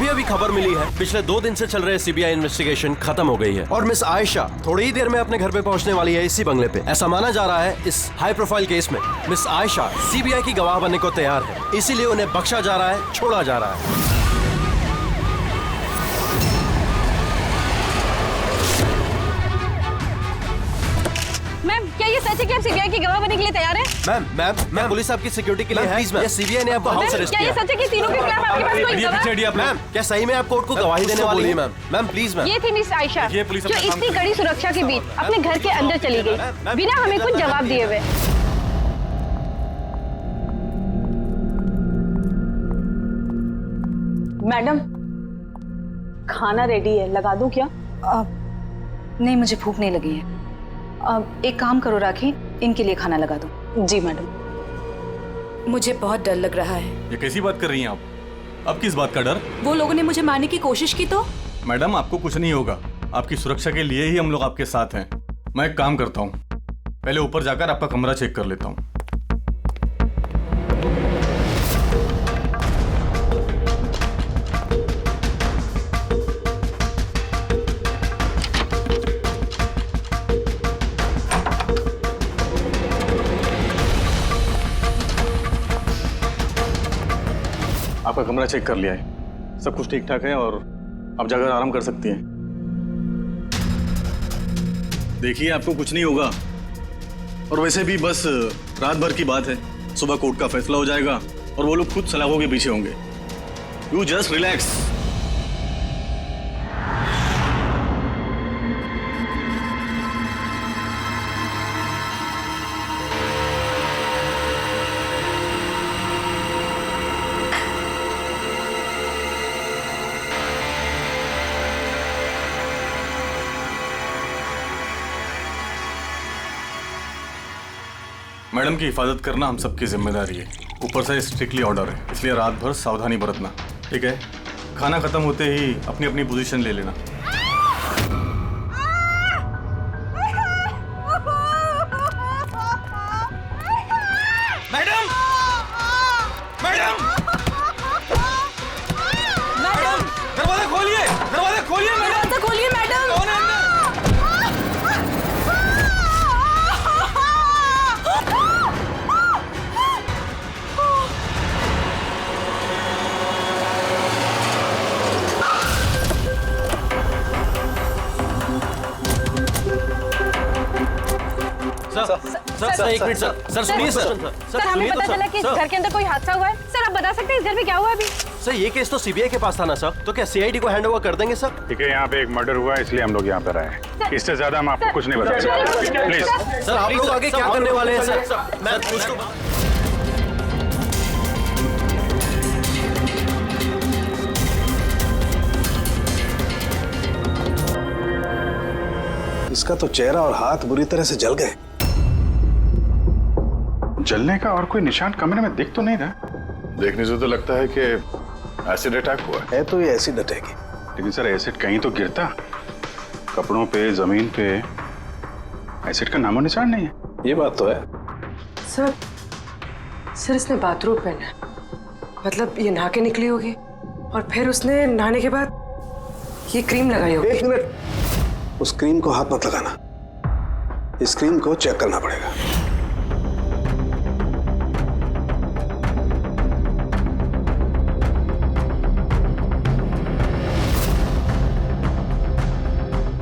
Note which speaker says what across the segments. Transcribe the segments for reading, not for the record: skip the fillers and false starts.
Speaker 1: अभी अभी खबर मिली है, पिछले 2 दिन से चल रहे सीबीआई इन्वेस्टिगेशन खत्म हो गई है और मिस आयशा थोड़ी ही देर में अपने घर पे पहुंचने वाली है इसी बंगले पे। ऐसा माना जा रहा है इस हाई प्रोफाइल केस में मिस आयशा सीबीआई की गवाह बनने को तैयार है, इसीलिए उन्हें बख्शा जा रहा है, छोड़ा जा रहा है।
Speaker 2: क्या ये सच है कि आप सीबीआई की गवाह बनने के लिए तैयार हैं?
Speaker 1: मैम पुलिस आपकी सिक्योरिटी के लिए है। प्लीज मैम, सीबीआई ने आपको हाउस अरेस्ट
Speaker 2: किया। क्या ये सच है कि तीनों के खिलाफ आपके पास कोई गवाह?
Speaker 1: मैम, क्या सही में आप कोर्ट को गवाही देने वाली है? Ma'am please ma'am.
Speaker 2: ये थी मिस आयशा जो इतनी कड़ी सुरक्षा के बीच अपने घर के अंदर चली गई बिना हमें कुछ जवाब दिए हुए।
Speaker 3: मैडम, खाना रेडी है, लगा दूं क्या?
Speaker 4: नहीं, मुझे भूख नहीं लगी है। एक काम करो राखी, इनके लिए खाना लगा दो।
Speaker 3: जी मैडम।
Speaker 4: मुझे बहुत डर लग रहा है।
Speaker 5: ये कैसी बात कर रही हैं आप? अब किस बात का डर?
Speaker 4: वो लोगों ने मुझे मारने की कोशिश की तो?
Speaker 5: मैडम, आपको कुछ नहीं होगा। आपकी सुरक्षा के लिए ही हम लोग आपके साथ हैं। मैं एक काम करता हूँ, पहले ऊपर जाकर आपका कमरा चेक कर लेता हूँ। आपका कमरा चेक कर लिया है, सब कुछ ठीक ठाक है और आप जाकर आराम कर सकती हैं। देखिए, आपको कुछ नहीं होगा और वैसे भी बस रात भर की बात है, सुबह कोर्ट का फैसला हो जाएगा और वो लोग खुद सलाखों के पीछे होंगे। You just relax. मैडम की हिफाजत करना हम सबकी जिम्मेदारी है। ऊपर से स्ट्रिक्टली ऑर्डर है, इसलिए रात भर सावधानी बरतना, ठीक है? खाना खत्म होते ही अपनी अपनी पोजीशन ले लेना।
Speaker 1: मैडम, मैडम,
Speaker 4: मैडम,
Speaker 1: दरवाजा खोलिए, दरवाजा खोलिए मैडम।
Speaker 4: दरवाजा खोलिए मैडम।
Speaker 1: कौन है अंदर? सर, एक मिनट सर, सुनिए सर,
Speaker 2: हमें पता चला कि इस घर के अंदर कोई हादसा हुआ है। सर, आप बता सकते हैं इस घर में क्या हुआ अभी?
Speaker 1: सर, ये केस तो सीबीआई के पास था ना सर, तो क्या सीआईडी को हैंड ओवर कर देंगे सर?
Speaker 6: ठीक है, यहाँ पे एक मर्डर हुआ है इसलिए हम लोग यहाँ पर आए हैं। इससे ज्यादा हम आपको कुछ नहीं बता सकते। प्लीज
Speaker 1: सर, आप लोग आगे क्या करने वाले हैं सर? मैं कुछ तो
Speaker 7: इसका तो चेहरा और हाथ बुरी तरह से जल गए।
Speaker 6: जलने का और कोई निशान कमरे में दिख तो नहीं रहा। देखने से तो लगता है कि एसिड अटैक हुआ
Speaker 7: है तो ये एसिड अटैक है।
Speaker 6: लेकिन सर, एसिड कहीं तो गिरता, कपड़ों पे, जमीन पे एसिड का नामो निशान नहीं है।
Speaker 7: ये बात तो है।
Speaker 3: सर इसने बाथरूम पहना है, मतलब ये नहा के निकली होगी और फिर उसने नहाने के बाद ये क्रीम लगाई होगी।
Speaker 7: एक मिनट, उस क्रीम को हाथ मत लगाना, इस क्रीम को चेक करना पड़ेगा।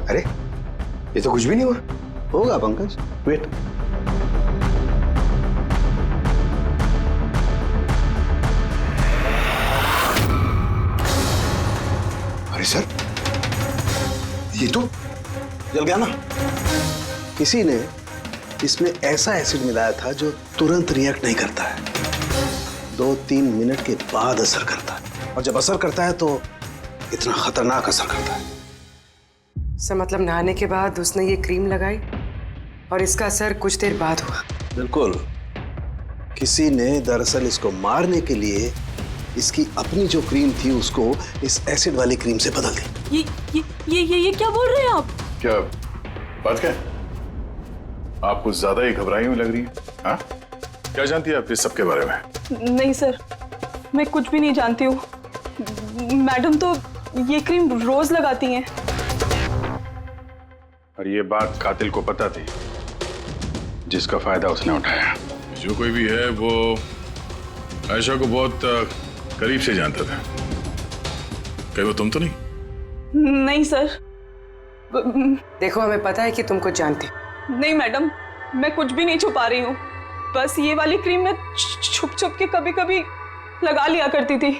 Speaker 8: अरे, ये तो कुछ भी नहीं हुआ।
Speaker 7: होगा पंकज, वेट।
Speaker 8: अरे सर, ये तो
Speaker 7: जल गया ना? किसी ने इसमें ऐसा एसिड मिलाया था जो तुरंत रिएक्ट नहीं करता है, 2-3 मिनट के बाद असर करता है, और जब असर करता है तो इतना खतरनाक असर करता है।
Speaker 3: सर, मतलब नहाने के बाद उसने ये क्रीम लगाई और इसका असर कुछ देर बाद हुआ।
Speaker 7: बिल्कुल, किसी ने दरअसल इसको मारने के लिए इसकी अपनी जो क्रीम थी उसको इस एसिड वाली क्रीम से बदल दी।
Speaker 4: ये क्या बोल रहे हैं आप?
Speaker 6: क्या बात क्या? आप कुछ ज्यादा ही घबराई हुई लग रही है। हाँ, क्या जानती है आप इस सब के बारे में?
Speaker 3: नहीं सर, मैं कुछ भी नहीं जानती हूँ।
Speaker 9: मैडम तो ये क्रीम रोज लगाती हैं।
Speaker 6: और ये बात कातिल को पता थी, जिसका फायदा उसने उठाया।
Speaker 10: जो कोई भी है वो आयशा को बहुत करीब से जानता था। कहीं वो तुम तो नहीं?
Speaker 9: नहीं सर।
Speaker 3: देखो, हमें पता है कि तुम कुछ जानती।
Speaker 9: नहीं मैडम, मैं कुछ भी नहीं छुपा रही हूँ। बस ये वाली क्रीम मैं छुप छुप के कभी कभी लगा लिया करती थी,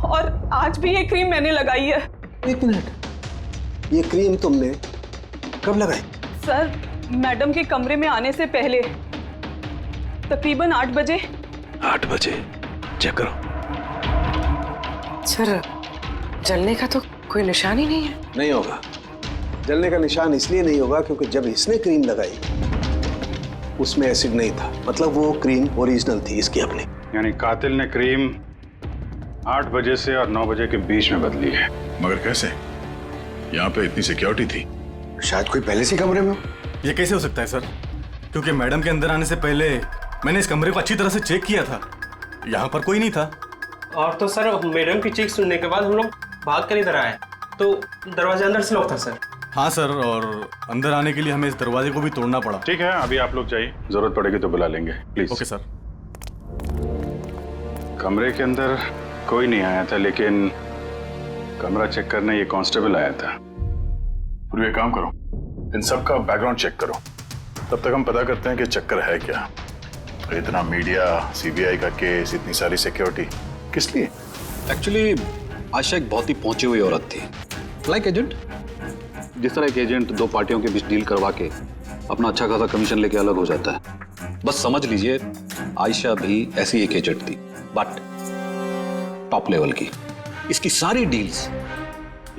Speaker 9: और आज भी ये क्रीम मैंने लगाई है।
Speaker 7: एक मिनट, ये क्रीम तुमने कब लगाई?
Speaker 9: सर, मैडम के कमरे में आने से पहले तकरीबन 8 बजे।
Speaker 7: 8 बजे? चेक करो।
Speaker 3: सर, जलने का तो कोई निशान ही नहीं है।
Speaker 7: नहीं होगा। जलने का निशान इसलिए नहीं होगा क्योंकि जब इसने क्रीम लगाई उसमें एसिड नहीं था, मतलब वो क्रीम ओरिजिनल थी, इसकी अपनी।
Speaker 6: यानी कातिल ने क्रीम 8 बजे से और 9 बजे के बीच में बदली है।
Speaker 10: मगर कैसे? यहाँ पे इतनी सिक्योरिटी थी।
Speaker 8: शायद कोई पहले से कमरे में हो।
Speaker 5: ये कैसे हो सकता है सर? क्योंकि मैडम के अंदर आने से पहले मैंने इस कमरे को अच्छी तरह से चेक किया था। यहाँ पर कोई नहीं था।
Speaker 11: और तो सर, मैडम की चीख सुनने के बाद हम लोग भाग कर इधर आए तो दरवाजा अंदर से लॉक था सर।
Speaker 5: हाँ सर, और अंदर आने के लिए हमें इस दरवाजे को भी तोड़ना पड़ा।
Speaker 6: ठीक है, अभी आप लोग जाइए, जरूरत पड़ेगी तो बुला लेंगे, प्लीज।
Speaker 5: Okay sir.
Speaker 6: कमरे के अंदर कोई नहीं आया था, लेकिन कमरा चेक करने ये कांस्टेबल आया था।
Speaker 10: पूरी एक काम करो, इन सब का बैकग्राउंड चेक करो, तब तक हम पता करते हैं कि चक्कर है क्या। इतना मीडिया, सीबीआई का केस, इतनी सारी सिक्योरिटी किस लिए?
Speaker 12: एक्चुअली आयशा एक बहुत ही पहुंची हुई औरत थी, लाइक एजेंट। जिस तरह एक एजेंट 2 पार्टियों के बीच डील करवा के अपना अच्छा खासा कमीशन लेके अलग हो जाता है, बस समझ लीजिए आयशा भी ऐसी एक एजेंट थी, बट टॉप लेवल की। इसकी सारी डील्स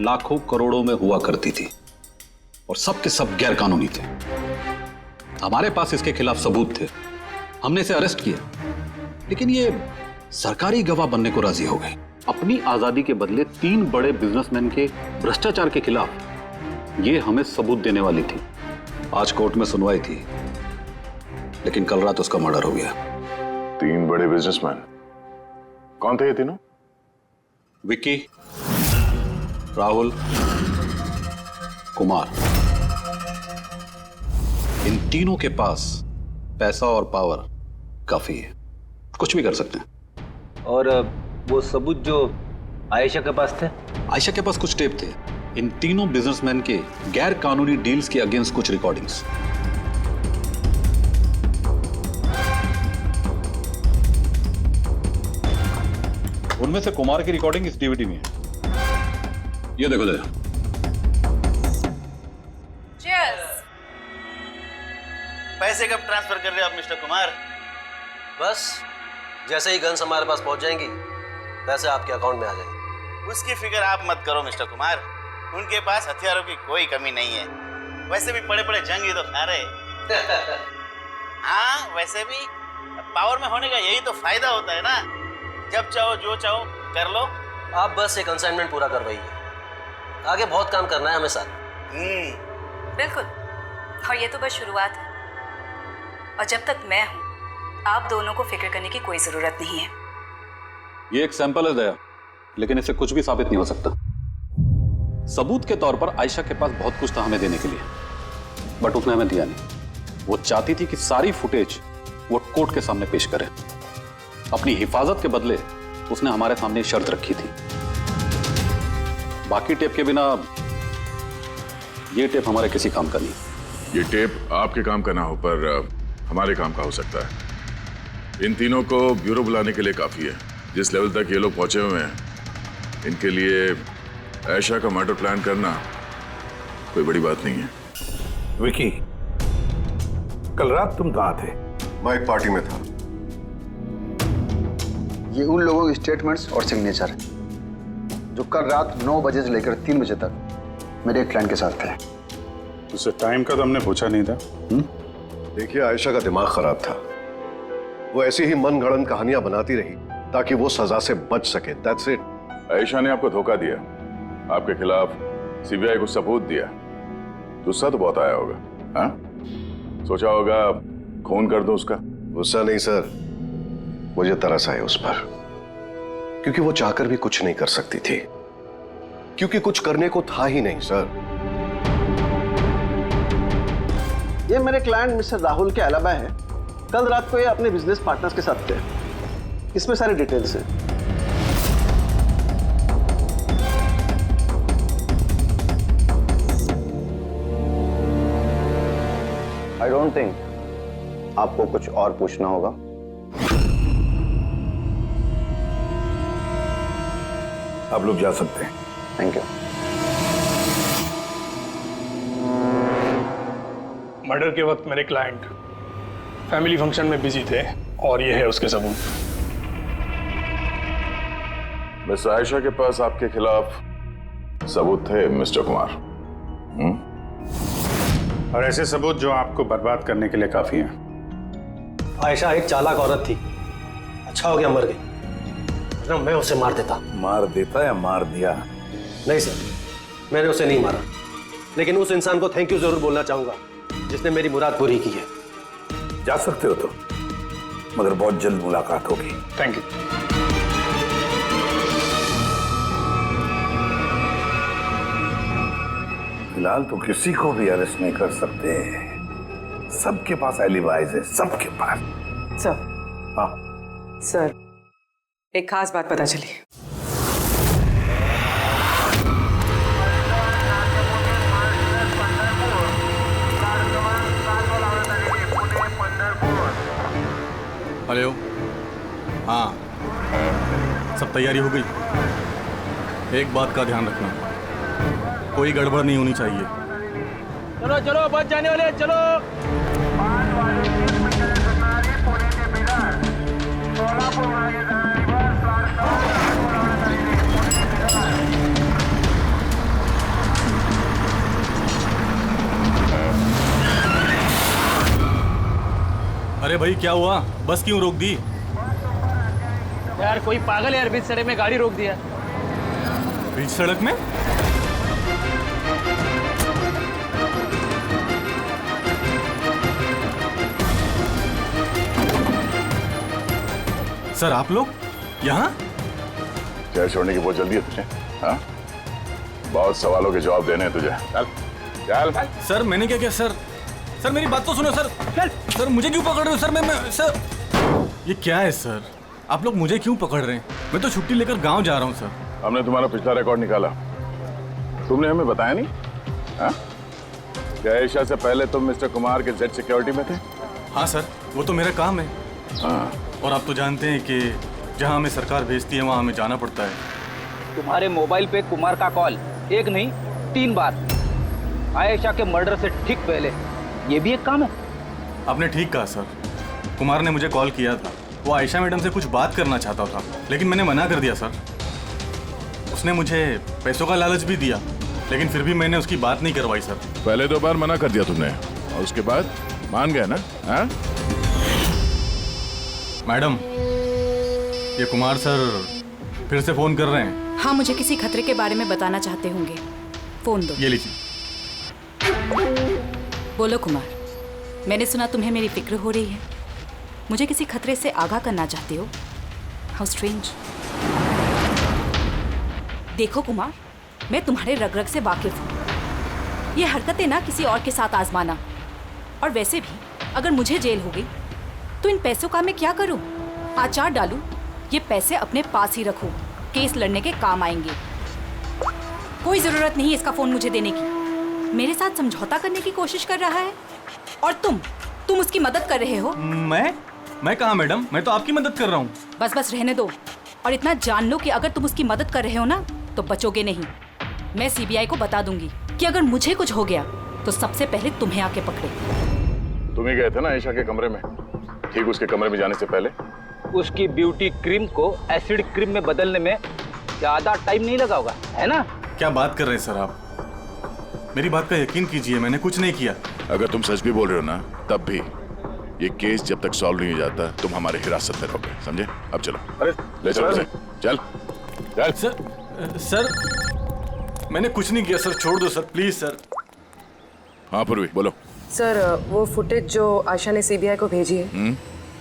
Speaker 12: लाखों करोड़ों में हुआ करती थी और सब के सब गैर कानूनी थे। हमारे पास इसके खिलाफ सबूत थे, हमने इसे अरेस्ट किया, लेकिन ये सरकारी गवाह बनने को राजी हो गई। अपनी आजादी के बदले 3 बड़े बिजनेसमैन के भ्रष्टाचार के खिलाफ ये हमें सबूत देने वाली थी। आज कोर्ट में सुनवाई थी, लेकिन कल रात उसका मर्डर हो गया।
Speaker 10: 3 बड़े बिजनेसमैन? कौन थे ये तीनों?
Speaker 12: विक्की, राहुल, कुमार। इन तीनों के पास पैसा और पावर काफी है, कुछ भी कर सकते हैं।
Speaker 11: और वो सबूत जो आयशा के पास थे?
Speaker 12: आयशा के पास कुछ टेप थे, इन तीनों बिजनेसमैन के गैर कानूनी डील्स के अगेंस्ट कुछ रिकॉर्डिंग्स। उनमें से कुमार की रिकॉर्डिंग इस डीवीडी में है। ये देखो जरा।
Speaker 13: पैसे कब ट्रांसफर कर रहे हो आप मिस्टर कुमार?
Speaker 1: बस जैसे ही गन्स हमारे पास पहुंच जाएंगी पैसे आपके अकाउंट में आ जाएंगे।
Speaker 13: उसकी फिक्र आप मत करो मिस्टर कुमार, उनके पास हथियारों की कोई कमी नहीं है। वैसे भी बड़े बड़े जंग तो खा रहे। हाँ, वैसे भी पावर में होने का यही तो फायदा होता है ना, जब चाहो जो चाहो कर लो।
Speaker 1: आप बस एक असाइनमेंट पूरा करवाइए, आगे बहुत काम करना है हमें साथ।
Speaker 4: बिल्कुल, और ये तो बस शुरुआत है, और जब तक मैं हूं आप दोनों को फिक्र करने की कोई जरूरत नहीं है।
Speaker 12: ये एक सैंपल है दया, लेकिन इससे कुछ भी साबित नहीं हो सकता। सबूत के तौर पर आयशा के पास बहुत कुछ था हमें देने के लिए, बट उसने हमें दिया नहीं। वो चाहती थी कि सारी फुटेज वो कोर्ट के सामने पेश करे। अपनी हिफाजत के बदले उसने हमारे सामने शर्त रखी थी, बाकी टेप के बिना ये टेप हमारे किसी काम का नहीं।
Speaker 10: ये टेप आपके काम का ना हो पर हमारे काम का हो सकता है। इन तीनों को ब्यूरो बुलाने के लिए काफी है। जिस लेवल तक ये लोग पहुंचे हुए हैं, इनके लिए आयशा का मर्डर प्लान करना कोई बड़ी बात नहीं है।
Speaker 8: विकी, कल रात तुम कहाँ थे?
Speaker 14: मैं एक पार्टी में था। ये उन लोगों के स्टेटमेंट्स और सिग्नेचर हैं जो कल रात 9 बजे से लेकर 3 बजे तक मेरे एक क्लाइंट के साथ थे।
Speaker 6: उससे टाइम का तो हमने पूछा नहीं था।
Speaker 14: देखिए, आयशा का दिमाग खराब था। वो ऐसी ही मनगढ़ंत कहानियां बनाती रही ताकि वो सजा से बच सके। That's it।
Speaker 10: आयशा ने आपको धोखा दिया, आपके खिलाफ सीबीआई को सबूत दिया, गुस्सा तो बहुत आया होगा। हाँ, सोचा होगा खून कर दो उसका।
Speaker 14: गुस्सा नहीं सर, मुझे तरस आया उस पर। क्योंकि वो चाहकर भी कुछ नहीं कर सकती थी, क्योंकि कुछ करने को था ही नहीं सर।
Speaker 7: ये मेरे क्लाइंट मिस्टर राहुल के अलावा है। कल रात को ये अपने बिजनेस पार्टनर्स के साथ थे। इसमें सारी डिटेल्स है।
Speaker 15: आई डोंट थिंक आपको कुछ और पूछना होगा।
Speaker 8: आप लोग जा सकते हैं।
Speaker 15: Thank you.
Speaker 8: मर्डर के वक्त मेरे क्लाइंट फैमिली फंक्शन में बिजी थे और ये है उसके सबूत।
Speaker 10: मिस आयशा के पास आपके खिलाफ सबूत थे मिस्टर कुमार।
Speaker 6: और ऐसे सबूत जो आपको बर्बाद करने के लिए काफी हैं।
Speaker 1: आयशा एक चालाक औरत थी, अच्छा हो गया मर गई, वरना मैं उसे मार देता।
Speaker 8: मार देता या मार दिया?
Speaker 1: नहीं सर, मैंने उसे नहीं मारा, लेकिन उस इंसान को थैंक यू जरूर बोलना चाहूंगा जिसने मेरी मुराद पूरी की है।
Speaker 8: जा सकते हो तो, मगर बहुत जल्द मुलाकात होगी।
Speaker 6: Thank you.
Speaker 8: फिलहाल तो किसी को भी अरेस्ट नहीं कर सकते। सबके पास एलिबाइज है, सबके पास।
Speaker 3: सर।
Speaker 8: हाँ
Speaker 3: सर, एक खास बात पता चली।
Speaker 5: हेलो। हाँ, सब तैयारी हो गई। एक बात का ध्यान रखना, कोई गड़बड़ नहीं होनी चाहिए।
Speaker 11: चलो चलो, बच जाने वाले, चलो।
Speaker 5: अरे भाई क्या हुआ? बस क्यों रोक दी?
Speaker 11: यार कोई पागल है यार, बीच सड़क में गाड़ी रोक दिया।
Speaker 5: बीच सड़क में? सर आप लोग यहाँ?
Speaker 10: शहर छोड़ने की बहुत जल्दी है तुझे? हाँ, बहुत सवालों के जवाब देने हैं तुझे। चल चल।
Speaker 5: सर मैंने क्या किया? सर मेरी बात तो सुनो सर। सर मुझे क्यों पकड़ रहे हो? सर मैं सर, ये क्या है सर? आप लोग मुझे क्यों पकड़ रहे हैं? मैं तो छुट्टी लेकर गांव जा रहा हूँ सर।
Speaker 10: हमने तुम्हारा पिछला रिकॉर्ड निकाला, तुमने हमें बताया नहीं। हाँ, क्या आयशा से पहले तुम मिस्टर कुमार के जेड सिक्योरिटी में थे?
Speaker 5: हाँ सर, वो तो मेरा काम है।
Speaker 10: हाँ,
Speaker 5: और आप तो जानते हैं कि जहाँ हमें सरकार भेजती है वहाँ हमें जाना पड़ता है।
Speaker 11: तुम्हारे मोबाइल पे कुमार का कॉल एक नहीं 3 बार, आयशा के मर्डर से ठीक पहले। ये भी एक काम है।
Speaker 5: आपने ठीक कहा सर, कुमार ने मुझे कॉल किया था। वो आयशा मैडम से कुछ बात करना चाहता था, लेकिन मैंने मना कर दिया सर। उसने मुझे पैसों का लालच भी दिया, लेकिन फिर भी मैंने उसकी बात नहीं करवाई सर।
Speaker 10: पहले 2 बार मना कर दिया तुमने और उसके बाद मान गया ना? हाँ?
Speaker 5: मैडम, ये कुमार सर फिर से फोन कर रहे हैं।
Speaker 4: हाँ, मुझे किसी खतरे के बारे में बताना चाहते होंगे। फोन दो।
Speaker 5: ये लीजिए।
Speaker 4: बोलो कुमार, मैंने सुना तुम्हें मेरी फिक्र हो रही है। मुझे किसी खतरे से आगाह करना चाहते हो? How strange. देखो कुमार, मैं तुम्हारे रग रग से वाकिफ हूँ। ये हरकतें ना किसी और के साथ आजमाना। और वैसे भी अगर मुझे जेल हो गई तो इन पैसों का मैं क्या करूँ? आचार डालूं, ये पैसे अपने पास ही रखो, केस लड़ने के काम आएंगे। कोई जरूरत नहीं इसका फोन मुझे देने की। मेरे साथ समझौता करने की कोशिश कर रहा है और तुम उसकी मदद कर रहे हो।
Speaker 5: मैं कहाँ मैडम, मैं तो आपकी मदद कर रहा हूँ।
Speaker 4: बस रहने दो और इतना जान लो कि अगर तुम उसकी मदद कर रहे हो ना तो बचोगे नहीं। मैं सीबीआई को बता दूंगी कि अगर मुझे कुछ हो गया तो सबसे पहले तुम्हें आके पकड़े।
Speaker 10: तुम ही गए थे ना आयशा के कमरे में, ठीक उसके कमरे में जाने से पहले?
Speaker 11: उसकी ब्यूटी क्रीम को एसिड क्रीम में बदलने में ज्यादा टाइम नहीं लगा होगा, है ना?
Speaker 5: क्या बात कर रहे हैं सर आप? मेरी बात का यकीन कीजिए, मैंने कुछ नहीं किया।
Speaker 10: अगर तुम सच भी बोल रहे हो ना, तब भी ये केस जब तक सॉल्व नहीं हो जाता तुम हमारे हिरासत में रहोगे, समझे? अब चलो। अरे ले चलो उसे। चल
Speaker 5: सर मैंने कुछ नहीं किया सर, छोड़ दो सर प्लीज सर।
Speaker 10: हाँ पूर्वी बोलो।
Speaker 3: सर, वो फुटेज जो आयशा ने सीबीआई को भेजी है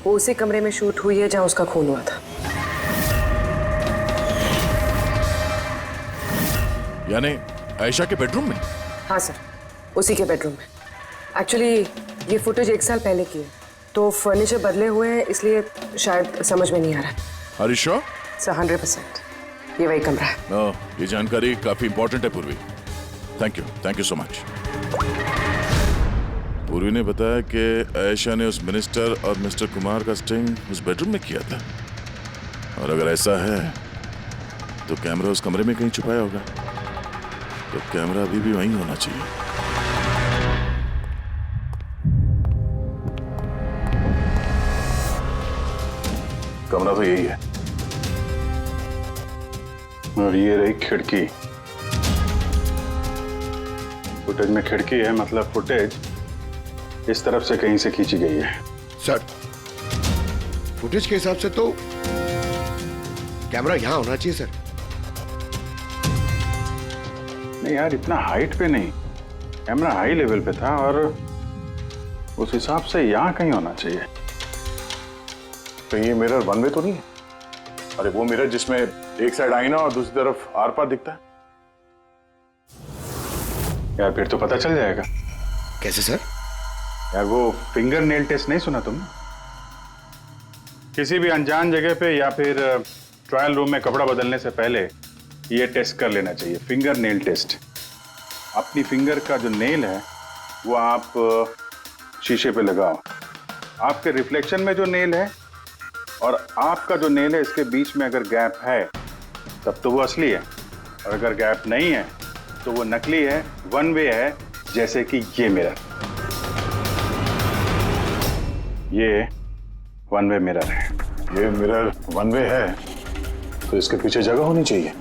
Speaker 3: वो उसी कमरे में शूट हुई है जहाँ उसका खून हुआ था।
Speaker 10: यानी आयशा के बेडरूम में?
Speaker 3: हाँ सर, उसी के बेडरूम में। एक्चुअली ये फुटेज 1 साल पहले की है, तो फर्नीचर बदले हुए हैं, इसलिए शायद समझ में नहीं आ रहा।
Speaker 10: Are you sure?
Speaker 3: सर 100% ये वही कमरा है।
Speaker 10: ये जानकारी काफी इंपॉर्टेंट है पूर्वी। Thank you so much. पूर्वी ने बताया कि आयशा ने उस मिनिस्टर और मिस्टर कुमार का स्टिंग उस बेडरूम में किया था, और अगर ऐसा है तो कैमरा उस कमरे में कहीं छुपाया होगा, तो कैमरा अभी भी वहीं होना चाहिए।
Speaker 6: कमरा तो यही है, और ये रही खिड़की। फुटेज में खिड़की है, मतलब फुटेज इस तरफ से कहीं से खींची गई है।
Speaker 14: सर, फुटेज के हिसाब से तो कैमरा यहां होना चाहिए सर।
Speaker 6: नहीं यार, इतना हाइट पे नहीं, कैमरा हाई लेवल पे था और उस हिसाब से यहाँ कहीं होना चाहिए।
Speaker 10: तो ये मिरर वन वे तो नहीं है? अरे वो मिरर जिसमें एक साइड आईना और दूसरी तरफ आर पार दिखता है।
Speaker 6: यार फिर तो पता चल जाएगा।
Speaker 14: कैसे सर?
Speaker 6: यार वो फिंगर नेल टेस्ट नहीं सुना तुमने? किसी भी अनजान जगह पे या फिर ट्रायल रूम में कपड़ा बदलने से पहले ये टेस्ट कर लेना चाहिए, फिंगर नेल टेस्ट। अपनी फिंगर का जो नेल है वो आप शीशे पे लगाओ, आपके रिफ्लेक्शन में जो नेल है और आपका जो नेल है, इसके बीच में अगर गैप है तब तो वो असली है, और अगर गैप नहीं है तो वो नकली है, वन वे है, जैसे कि ये मिरर। ये वन वे मिरर है।
Speaker 10: ये मिरर वन वे है तो इसके पीछे जगह होनी चाहिए।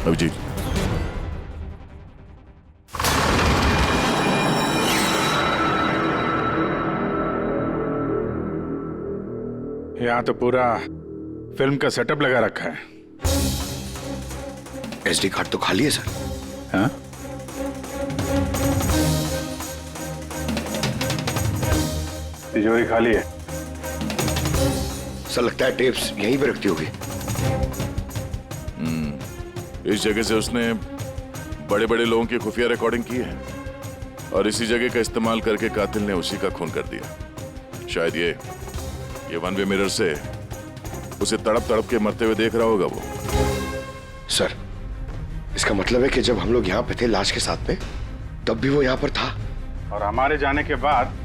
Speaker 10: अभिजीत,
Speaker 6: यहाँ तो पूरा फिल्म का सेटअप लगा रखा है।
Speaker 14: एसडी कार्ड तो खाली है सर।
Speaker 6: हाँ? तिजोरी खाली है।
Speaker 14: सर लगता है टेप्स यहीं पे रखती होगी।
Speaker 10: इस जगह से उसने बड़े बड़े लोगों की खुफिया रिकॉर्डिंग की है, और इसी जगह का इस्तेमाल करके कातिल ने उसी का खून कर दिया। शायद ये वन वे मिरर से उसे तड़प तड़प के मरते हुए देख रहा होगा वो।
Speaker 14: सर, इसका मतलब है कि जब हम लोग यहाँ पे थे लाश के साथ में, तब भी वो यहाँ पर था,
Speaker 6: और हमारे जाने के बाद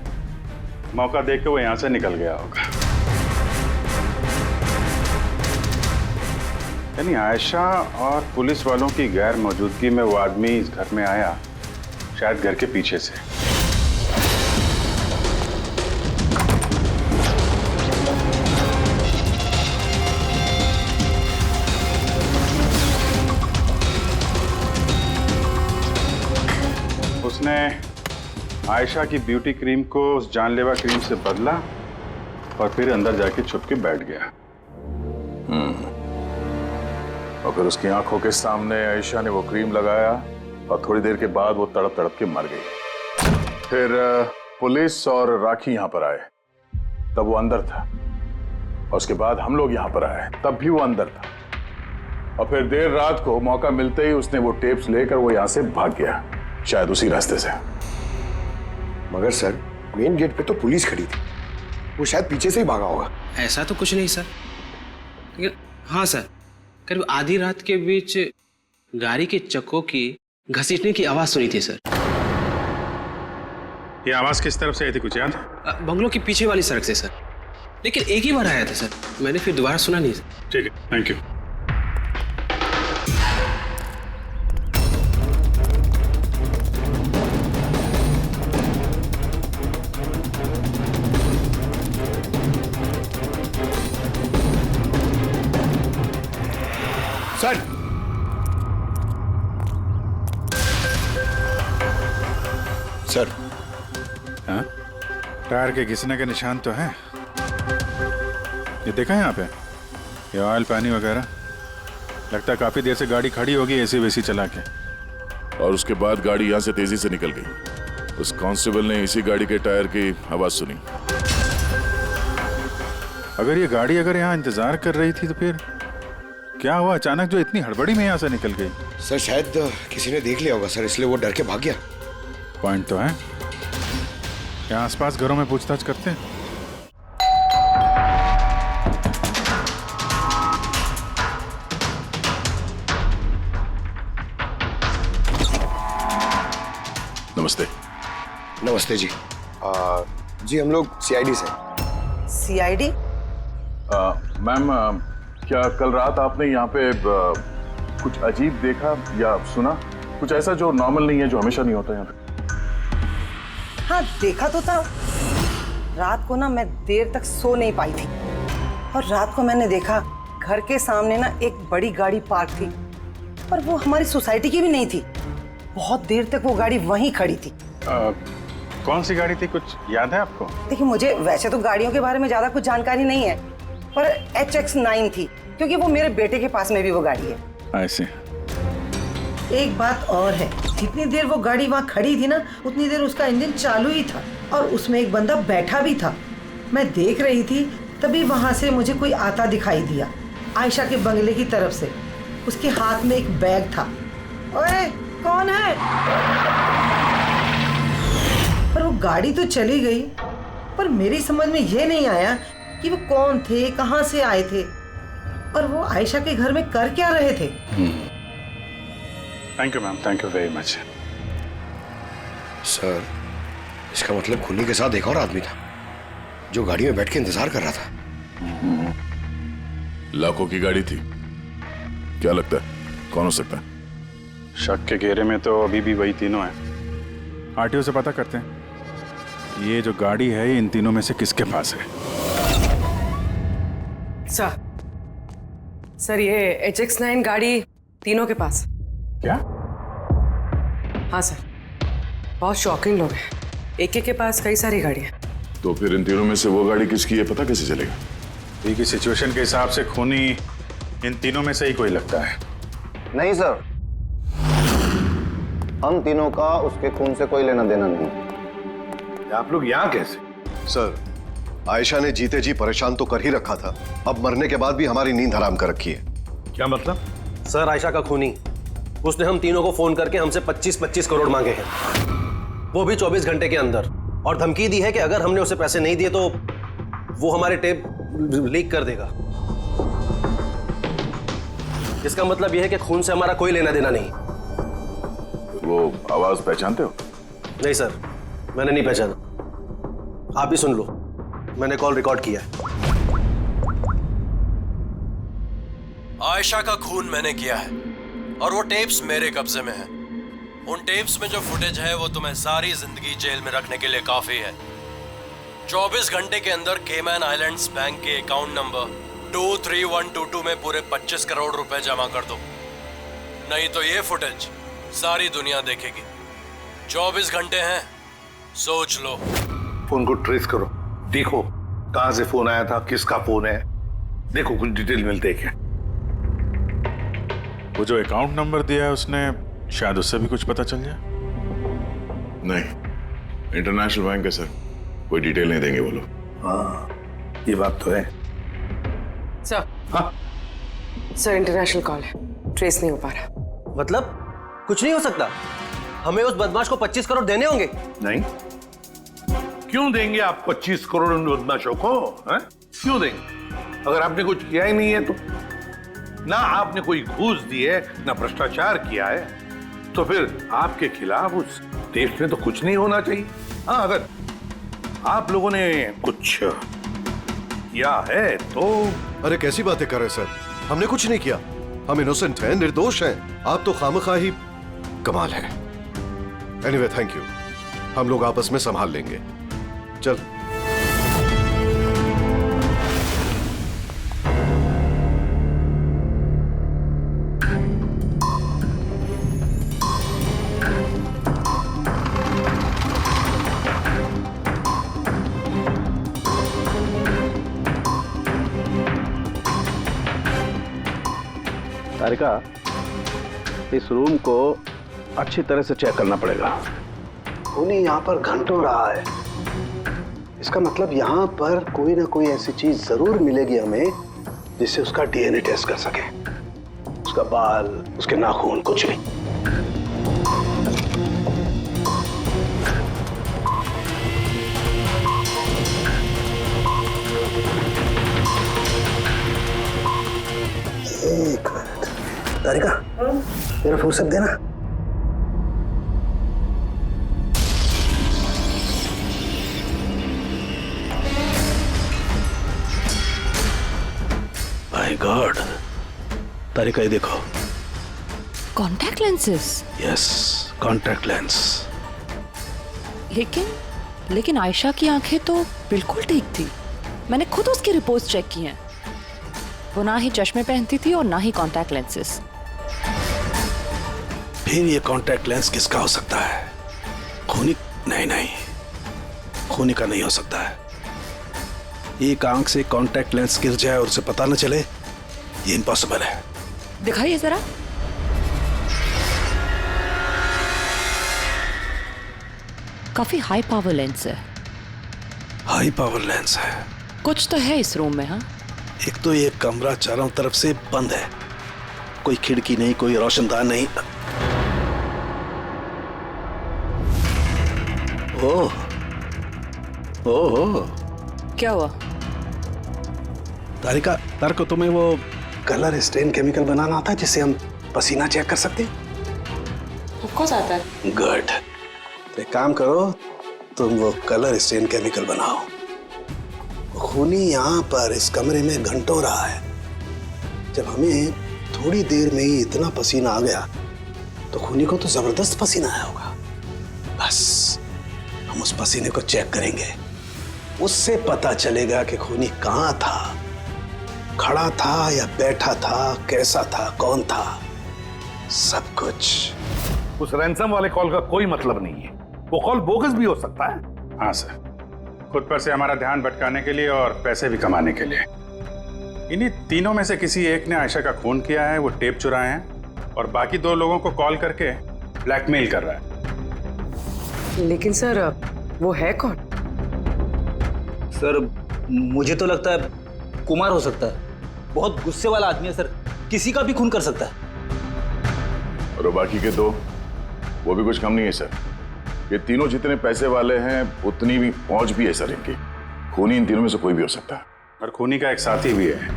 Speaker 6: मौका देख के वो यहाँ से निकल गया होगा। यानी आयशा और पुलिस वालों की गैर मौजूदगी में वो आदमी इस घर में आया, शायद घर के पीछे से। उसने आयशा की ब्यूटी क्रीम को उस जानलेवा क्रीम से बदला और फिर अंदर जाके छुप के बैठ गया।
Speaker 10: और फिर उसकी आंखों के सामने आयशा ने वो क्रीम लगाया, और थोड़ी देर के बाद वो तड़प तड़प के मर गई। फिर पुलिस और राखी यहाँ पर आए, तब वो अंदर था, और उसके बाद हम लोग यहाँ पर आए, तब भी वो अंदर था, और फिर देर रात को मौका मिलते ही उसने वो टेप्स लेकर वो यहाँ से भाग गया, शायद उसी रास्ते से।
Speaker 14: मगर सर, मेन गेट पे तो पुलिस खड़ी थी, वो शायद पीछे से ही भागा होगा।
Speaker 16: ऐसा तो कुछ नहीं सर, लेकिन हाँ सर, करीब आधी रात के बीच गाड़ी के चक्कों की घसीटने की आवाज सुनी थी सर।
Speaker 6: ये आवाज किस तरफ से आई थी, कुछ याद?
Speaker 16: बंगलों के पीछे वाली सड़क से सर, लेकिन एक ही बार आया था सर, मैंने फिर दोबारा सुना नहीं सर।
Speaker 6: ठीक है, थैंक यू।
Speaker 14: सर, सर,
Speaker 6: हाँ? टायर के घिसने के निशान तो हैं। ये देखा है यहाँ पे, ये ऑयल पानी वगैरह। लगता है काफी देर से गाड़ी खड़ी होगी एसी वेसी चला के।
Speaker 10: और उसके बाद गाड़ी यहाँ से तेजी से निकल गई। उस कांस्टेबल ने इसी गाड़ी के टायर की आवाज सुनी।
Speaker 6: अगर ये गाड़ी यहाँ इंतजार कर रही थी तो फिर क्या हुआ अचानक जो इतनी हड़बड़ी में यहाँ से निकल गई?
Speaker 17: सर शायद किसी ने देख लिया होगा सर, इसलिए वो डर के भाग गया।
Speaker 6: पॉइंट तो है। यहाँ आसपास घरों में पूछताछ करते हैं।
Speaker 10: नमस्ते।
Speaker 17: नमस्ते जी। जी हम लोग सीआईडी से।
Speaker 18: सीआईडी?
Speaker 10: मैम, क्या कल रात आपने यहाँ पे कुछ अजीब देखा या सुना? कुछ ऐसा जो नॉर्मल नहीं है, जो हमेशा नहीं होता यहाँ पे?
Speaker 18: हाँ देखा तो था। रात को ना मैं देर तक सो नहीं पाई थी और रात को मैंने देखा घर के सामने ना एक बड़ी गाड़ी पार्क थी, पर वो हमारी सोसाइटी की भी नहीं थी। बहुत देर तक वो गाड़ी वहीं खड़ी थी।
Speaker 6: कौन सी गाड़ी थी, कुछ याद है आपको?
Speaker 18: देखिए मुझे वैसे तो गाड़ियों के बारे में ज्यादा कुछ जानकारी नहीं है, पर HX9 थी, क्योंकि वो मेरे बेटे के पास में भी वो गाड़ी है।
Speaker 6: ऐसे।
Speaker 18: एक बात और है, जितनी देर वो गाड़ी वहाँ खड़ी थी ना, उतनी देर उसका इंजन चालू ही था और उसमें एक बंदा बैठा भी था। मैं देख रही थी, तभी वहाँ से मुझे कोई आता दिखाई दिया, आयशा के बंगले की तरफ से। उसके हाथ में एक बैग था। ओए कौन है? पर वो गाड़ी तो चली गई, पर मेरी समझ में ये नहीं आया कि वो कौन थे, कहाँ से आए थे और वो आयशा के घर में कर क्या रहे थे।
Speaker 6: Thank you ma'am, thank you very much.
Speaker 17: Sir इसका मतलब खुनी के साथ एक और आदमी था जो गाड़ी में बैठ के इंतजार कर रहा था।
Speaker 10: लाखों की गाड़ी थी। क्या लगता है कौन हो सकता है?
Speaker 6: शक के घेरे में तो अभी भी वही तीनों हैं। आरटीओ से पता करते हैं ये जो गाड़ी है इन तीनों में से किसके पास है।
Speaker 3: सर ये HX9 गाड़ी तीनों के पास।
Speaker 6: क्या?
Speaker 3: हाँ सर, बहुत शॉकिंग लोग हैं। एक के पास कई सारी गाड़ियाँ।
Speaker 10: तो फिर इन तीनों में से वो गाड़ी किसकी है पता कैसे चलेगा?
Speaker 6: अभी की सिचुएशन के हिसाब से खूनी इन तीनों में से ही कोई लगता है।
Speaker 15: नहीं सर, हम तीनों का उसके खून से कोई लेना देना नहीं।
Speaker 14: आप लोग यहाँ कैसे? सर आयशा ने जीते जी परेशान तो कर ही रखा था, अब मरने के बाद भी हमारी नींद हराम कर रखी है।
Speaker 1: क्या मतलब? सर आयशा का खूनी, उसने हम तीनों को फोन करके हमसे 25-25 करोड़ मांगे हैं, वो भी 24 घंटे के अंदर, और धमकी दी है कि अगर हमने उसे पैसे नहीं दिए तो वो हमारे टेप लीक कर देगा। इसका मतलब यह है कि खून से हमारा कोई लेना देना नहीं।
Speaker 10: वो आवाज पहचानते हो?
Speaker 1: नहीं सर, मैंने नहीं पहचाना। आप भी सुन लो, मैंने कॉल रिकॉर्ड किया है। आयशा का खून मैंने किया है और वो टेप्स मेरे कब्जे में है। उन टेप्स में जो फुटेज है वो तुम्हें सारी जिंदगी जेल में रखने के लिए काफी है। 24 घंटे के अंदर केमैन आइलैंड्स बैंक के अकाउंट नंबर 23122 में पूरे 25 करोड़ रुपए जमा कर दो, नहीं तो ये फुटेज सारी दुनिया देखेगी। 24 घंटे हैं, सोच लो।
Speaker 8: फोन को ट्रेस करो, देखो कहां से फोन आया था, किसका फोन है, देखो कुछ डिटेल मिलते हैं क्या।
Speaker 6: वो जो अकाउंट नंबर दिया है उसने, शायद उससे भी कुछ पता चल जाए।
Speaker 10: नहीं, इंटरनेशनल बैंक है सर, कोई डिटेल नहीं देंगे वो लोग।
Speaker 8: हाँ ये बात तो है।
Speaker 3: सर
Speaker 8: हाँ
Speaker 3: सर इंटरनेशनल कॉल है, ट्रेस नहीं हो पा रहा।
Speaker 1: मतलब कुछ नहीं हो सकता? हमें उस बदमाश को 25 करोड़ देने होंगे?
Speaker 8: नहीं, क्यों देंगे आप 25 करोड़ उन बदमाशों को? क्यों देंगे? अगर आपने कुछ किया ही नहीं है तो, ना आपने कोई घूस दी है, ना भ्रष्टाचार किया है, तो फिर आपके खिलाफ उस देश में तो कुछ नहीं होना चाहिए। हाँ अगर आप लोगों ने कुछ किया है तो।
Speaker 14: अरे कैसी बातें कर रहे सर, हमने कुछ नहीं किया, हम इनोसेंट हैं, निर्दोष हैं। आप तो खामखा ही कमाल है। एनीवे थैंक यू, हम लोग आपस में संभाल लेंगे। चल
Speaker 8: तारिका, इस रूम को अच्छी तरह से चेक करना पड़ेगा।
Speaker 7: खूनी यहाँ पर घंटों रहा है। इसका मतलब यहाँ पर कोई ना कोई ऐसी चीज जरूर मिलेगी हमें जिससे उसका डीएनए टेस्ट कर सके। उसका बाल, उसके नाखून, कुछ भी। एक मिनट, तारिका, मेरा फुर्सत देना। माय गॉड, तारिका ये देखो।
Speaker 4: Contact lenses?
Speaker 7: Yes, contact lens.
Speaker 4: लेकिन आयशा की आंखें तो बिल्कुल ठीक थी। मैंने खुद उसकी रिपोर्ट्स चेक की हैं। वो ना ही चश्मे पहनती थी और ना ही कॉन्टैक्ट लेंसेज।
Speaker 7: फिर ये कॉन्टैक्ट लेंस किसका हो सकता है? खूनी? नहीं, खूनी का नहीं हो सकता है। एक आंख से कॉन्टैक्ट लेंस गिर जाए और उसे पता न चले, ये इम्पॉसिबल है।
Speaker 4: दिखाइए जरा। काफी हाई पावर लेंस है।
Speaker 7: हाई पावर लेंस है?
Speaker 4: कुछ तो है इस रूम में। हाँ,
Speaker 7: एक तो ये कमरा चारों तरफ से बंद है, कोई खिड़की नहीं, कोई रोशनदान नहीं। ओह,
Speaker 4: क्या हुआ?
Speaker 7: तारिका, को तुम्हें वो कलर स्टेन केमिकल बनाना आता है जिससे हम पसीना चेक कर सकते हैं?
Speaker 3: ऑफ कोर्स आता है।
Speaker 7: गुड। तो एक काम करो, तुम वो कलर स्टेन केमिकल बनाओ। खूनी यहाँ पर इस कमरे में घंटों रहा है। जब हमें थोड़ी देर में ही इतना पसीना आ गया तो खूनी को तो जबरदस्त पसीना आया होगा। बस हम उस पसीने को चेक करेंगे, उससे पता चलेगा कि खूनी कहाँ था, खड़ा था या बैठा था, कैसा था, कौन था, सब कुछ।
Speaker 8: उस रैंसम वाले कॉल का कोई मतलब नहीं है। वो कॉल बोगस भी हो सकता है।
Speaker 6: हाँ सर, खुद पर से हमारा ध्यान भटकाने के लिए और पैसे भी कमाने के लिए। इन्हीं तीनों में से किसी एक ने आयशा का खून किया है, वो टेप चुराए हैं और बाकी 2 लोगों को कॉल करके ब्लैकमेल कर रहा है।
Speaker 3: लेकिन सर, वो है कौन?
Speaker 11: सर, मुझे तो लगता है कुमार हो सकता है। बहुत गुस्से वाला आदमी है सर, किसी का भी खून कर सकता है।
Speaker 10: और बाकी के 2, वो भी कुछ कम नहीं है सर। ये तीनों जितने पैसे वाले हैं उतनी भी पहुंच भी है सर इनकी। खूनी इन तीनों में से कोई भी हो सकता है।
Speaker 6: और खूनी का एक साथी भी है,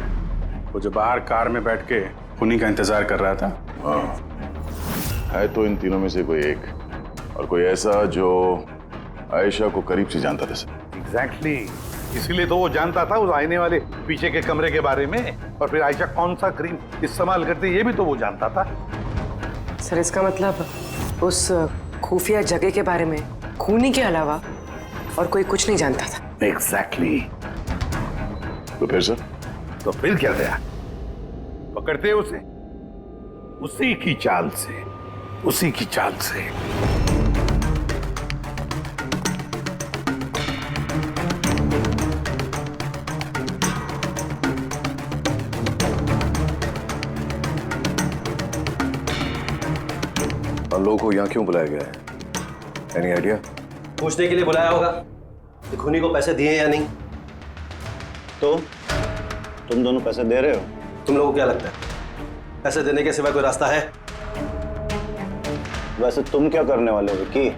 Speaker 6: वो जो बाहर कार में बैठ के खूनी का इंतजार कर रहा था।
Speaker 10: हाँ, है तो इन तीनों में से कोई एक, और कोई ऐसा जो आयशा को करीब से जानता था सर।
Speaker 8: एग्जैक्टली, इसीलिए तो वो जानता था उस आईने वाले पीछे के कमरे के बारे में, और फिर आयशा कौन सा क्रीम इस्तेमाल करती है ये भी तो वो जानता था।
Speaker 3: सर, इसका मतलब उस खुफिया जगह के बारे में खूनी के अलावा और कोई कुछ नहीं जानता था।
Speaker 8: एग्जैक्टली।
Speaker 10: तो फिर सर?
Speaker 8: तो फिर क्या गया? पकड़ते उसे उसी की चाल से, उसी की चाल से।
Speaker 14: हम लोगों को यहाँ क्यों बुलाया गया है? Any idea?
Speaker 1: पूछने के लिए बुलाया होगा कि खूनी को पैसे दिए या नहीं।
Speaker 15: तो तुम दोनों पैसे दे रहे हो?
Speaker 1: तुम लोगों को क्या लगता है पैसे देने के सिवा कोई रास्ता है?
Speaker 15: वैसे तुम क्या करने वाले हो विक्की?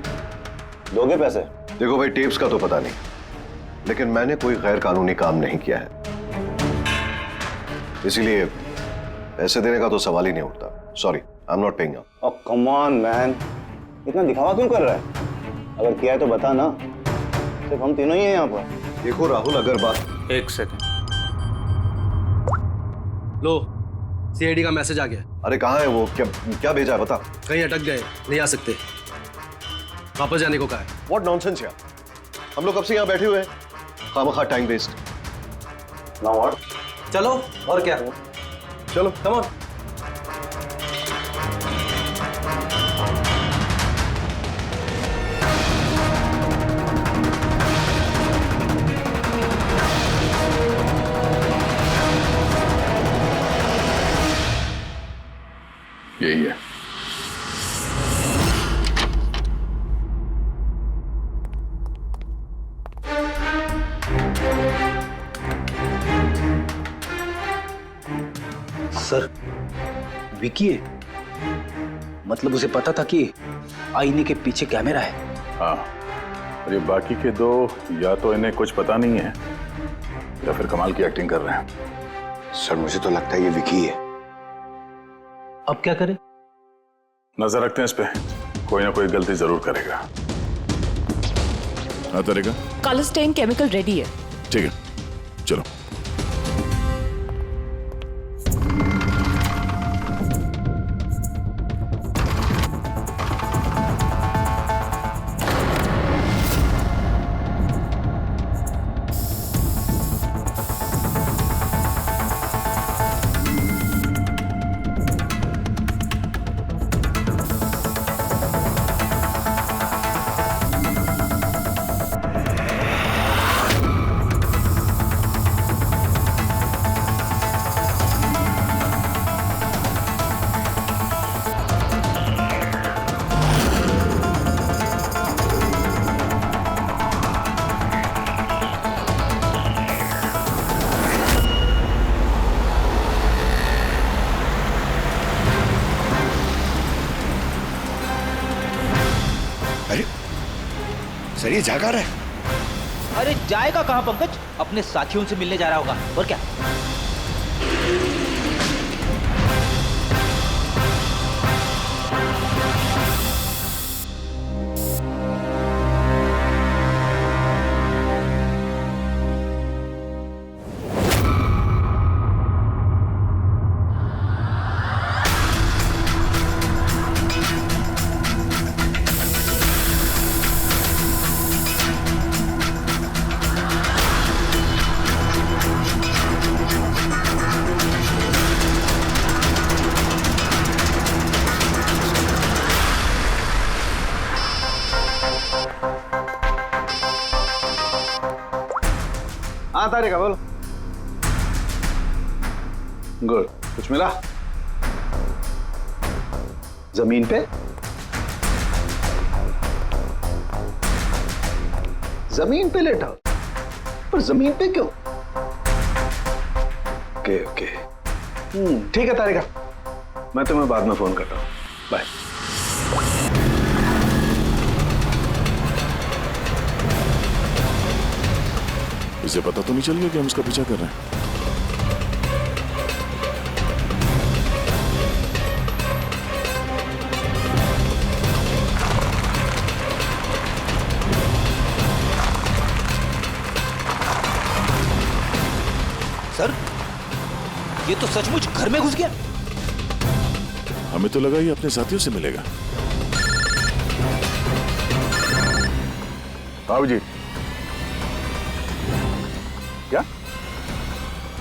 Speaker 15: दोगे पैसे?
Speaker 14: देखो भाई, टेप्स का तो पता नहीं, लेकिन मैंने कोई गैर कानूनी काम नहीं किया है, इसीलिए पैसे देने का तो सवाल ही नहीं उठता। Sorry, I am not paying.
Speaker 15: Oh come on man, इतना दिखावा क्यों कर रहा है? अगर किया है तो बता ना, सिर्फ हम तीनों ही हैं यहाँ पर।
Speaker 14: देखो राहुल, अगर बात...
Speaker 1: एक सेकंड, लो सीआईडी का मैसेज आ गया।
Speaker 14: अरे कहाँ है वो? क्या भेजा है बता।
Speaker 1: कहीं अटक गए, नहीं आ सकते, वापस जाने को कहा है।
Speaker 14: व्हाट नॉनसेंस यार, हम लोग कब से यहाँ बैठे हुए हैं, खामखा टाइम वेस्ट।
Speaker 15: Now what?
Speaker 1: चलो और क्या,
Speaker 14: चलो
Speaker 1: कम ऑन।
Speaker 10: यही है।
Speaker 11: सर विकी है, मतलब उसे पता था कि आईने के पीछे कैमरा है।
Speaker 10: हाँ, और ये बाकी के दो या तो इन्हें कुछ पता नहीं है या फिर कमाल की एक्टिंग कर रहे हैं।
Speaker 17: सर मुझे तो लगता है ये विकी है।
Speaker 11: अब क्या करें?
Speaker 10: नजर रखते हैं इस पे, कोई ना कोई गलती जरूर करेगा। हाँ तरीका,
Speaker 4: कॉलस्टेन केमिकल रेडी है।
Speaker 10: ठीक है, चलो।
Speaker 17: सर ये जागा रहा है।
Speaker 11: अरे जाएगा कहाँ पंकज, अपने साथियों से मिलने जा रहा होगा और क्या।
Speaker 15: हाँ तारिका बोलो। गुड, कुछ मिला? जमीन पे? जमीन पे लेटा? पर जमीन पे क्यों? ओके ओके, ठीक है तारिका, मैं तुम्हें बाद में फोन करता हूँ। बाय।
Speaker 10: इसे पता तो नहीं चल गया कि हम उसका पीछा कर रहे हैं।
Speaker 11: सर ये तो सचमुच घर में घुस गया।
Speaker 10: हमें तो लगा ये अपने साथियों से मिलेगा। बाबू जी, क्या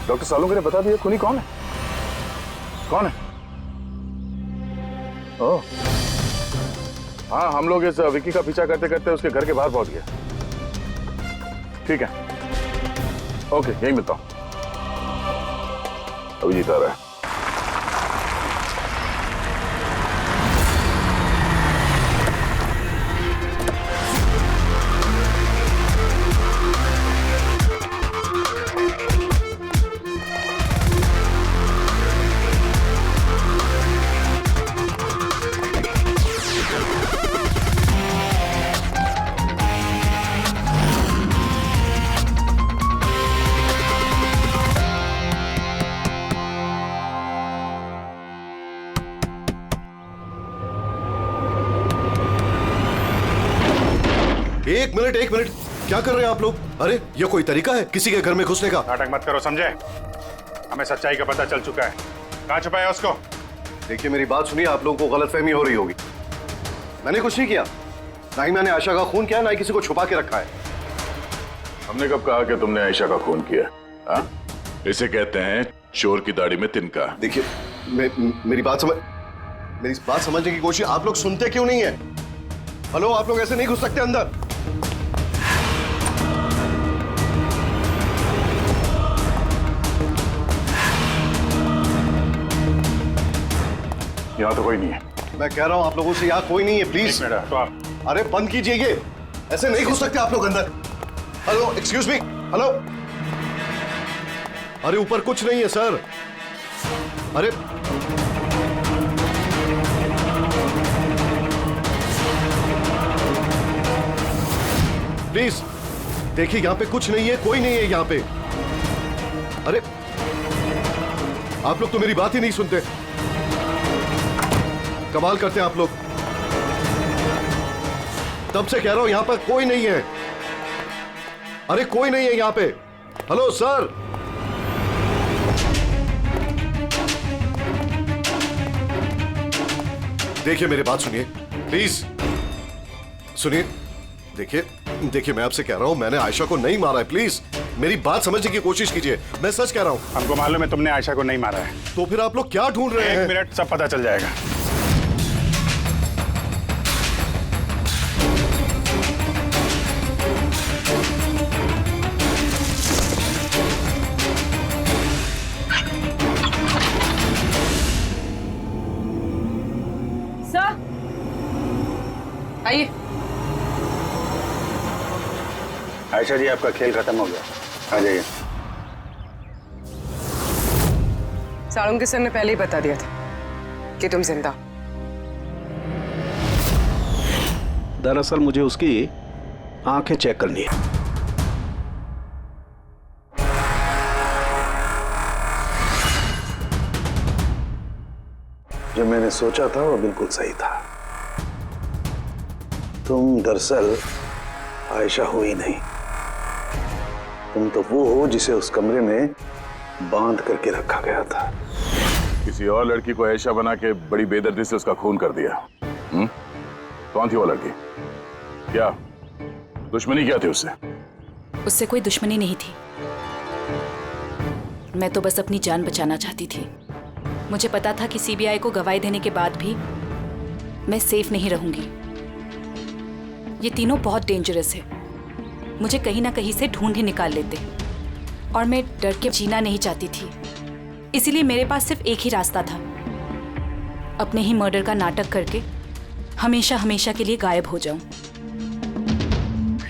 Speaker 10: डॉक्टर सालों ने बता दिया खूनी कौन है? कौन है? ओह हाँ, हम लोग इस विकी का पीछा करते करते उसके घर के बाहर पहुंच गए। ठीक है, ओके, यही मिलता हूं। अभिजीत आ रहा है।
Speaker 14: एक मिनट, क्या कर रहे हैं आप लोग? अरे ये कोई तरीका है किसी के घर में घुसने का?
Speaker 6: नाटक मत करो, समझे? हमें सच्चाई का पता चल चुका है। कहां छुपाया उसको?
Speaker 14: देखिए मेरी बात सुनिए, आप लोगों को गलतफहमी हो रही होगी। मैंने कुछ नहीं किया, ना ही मैंने आयशा का खून किया, ना ही किसी को छुपा के रखा है।
Speaker 10: हमने कब कहा कि तुमने आयशा का खून किया? हाँ? इसे कहते हैं चोर की दाढ़ी में तिनका।
Speaker 14: देखिए मेरी बात समझने की कोशिश, आप लोग सुनते क्यों नहीं है? हेलो, आप लोग ऐसे नहीं घुस सकते अंदर।
Speaker 6: यहाँ तो कोई नहीं है।
Speaker 14: मैं कह रहा हूँ आप लोगों से, यहाँ कोई नहीं है, प्लीज।
Speaker 6: तो आप
Speaker 14: अरे बंद कीजिए ये, ऐसे नहीं घुस सकते आप लोग अंदर। Hello, excuse me, hello. अरे ऊपर कुछ नहीं है सर। अरे प्लीज देखिए, यहाँ पे कुछ नहीं है, कोई नहीं है यहाँ पे। अरे आप लोग तो मेरी बात ही नहीं सुनते। कमाल करते हैं आप लोग। तब से कह रहा हूं यहाँ पर कोई नहीं है। अरे कोई नहीं है यहाँ पे। Hello sir. देखिए मेरी बात सुनिए प्लीज, सुनिए। देखिए मैं आपसे कह रहा हूं, मैंने आयशा को नहीं मारा है। प्लीज मेरी बात समझने की कोशिश कीजिए, मैं सच कह रहा हूं।
Speaker 6: हमको मालूम है तुमने आयशा को नहीं मारा है।
Speaker 14: तो फिर आप लोग क्या ढूंढ रहे हैं?
Speaker 6: 1 मिनट, सब पता चल जाएगा।
Speaker 3: सर आइए।
Speaker 6: आयशा जी, आपका खेल खत्म हो गया, आ जाइए।
Speaker 3: साळुंके सर ने पहले ही बता दिया था कि तुम जिंदा।
Speaker 7: दरअसल मुझे उसकी आंखें चेक करनी है। जो मैंने सोचा था वो बिल्कुल सही था। तुम दरअसल आयशा हो ही नहीं, तुम तो वो हो जिसे उस कमरे में बांध करके रखा गया था।
Speaker 10: किसी और लड़की को आयशा बना के बड़ी बेदर्दी से उसका खून कर दिया। कौन थी वो लड़की? क्या दुश्मनी क्या थी उससे?
Speaker 4: उससे कोई दुश्मनी नहीं थी। मैं तो बस अपनी जान बचाना चाहती थी। मुझे पता था कि सीबीआई को गवाही देने के बाद भी मैं सेफ नहीं रहूंगी। ये तीनों बहुत डेंजरस है, मुझे कहीं ना कहीं से ढूंढ ही निकाल लेते और मैं डर के जीना नहीं चाहती थी। इसीलिए मेरे पास सिर्फ एक ही रास्ता था, अपने ही मर्डर का नाटक करके हमेशा हमेशा के लिए गायब हो जाऊं।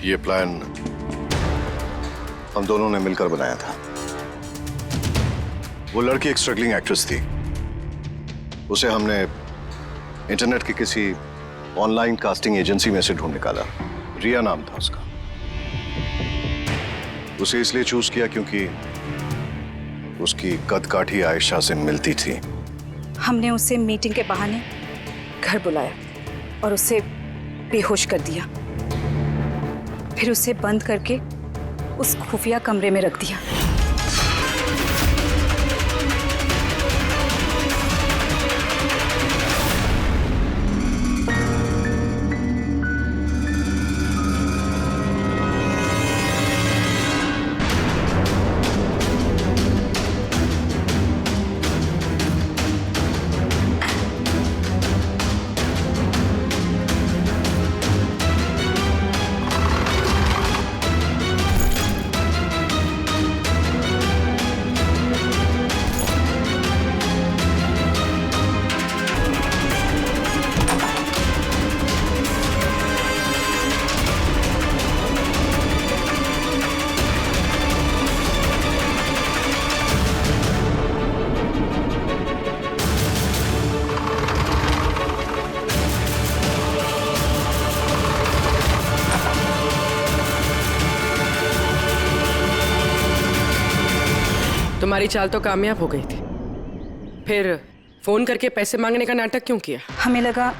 Speaker 14: ये प्लान हम दोनों ने मिलकर बनाया था। वो लड़की एक स्ट्रगलिंग एक्ट्रेस थी, उसे हमने इंटरनेट की किसी ऑनलाइन कास्टिंग एजेंसी में से ढूंढ निकाला। रिया नाम था उसका। उसे इसलिए चूज किया क्योंकि उसकी कद काठी आयशा से मिलती थी।
Speaker 4: हमने उसे मीटिंग के बहाने घर बुलाया और उसे बेहोश कर दिया, फिर उसे बंद करके उस खुफिया कमरे में रख दिया।
Speaker 3: तुम्हारी चाल तो कामयाब हो गई थी, फिर फोन करके पैसे मांगने का नाटक क्यों किया?
Speaker 4: हमें लगा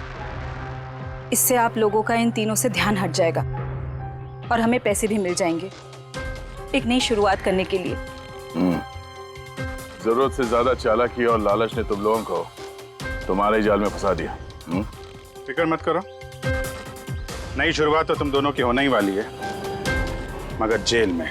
Speaker 4: इससे आप लोगों का इन तीनों से ध्यान हट जाएगा और हमें पैसे भी मिल जाएंगे एक नई शुरुआत करने के लिए।
Speaker 10: जरूरत से ज्यादा चालाकी और लालच ने तुम लोगों को तुम्हारे जाल में फंसा दिया।
Speaker 6: फिक्र मत करो, नई शुरुआत तो तुम दोनों की होने ही वाली है, मगर जेल में।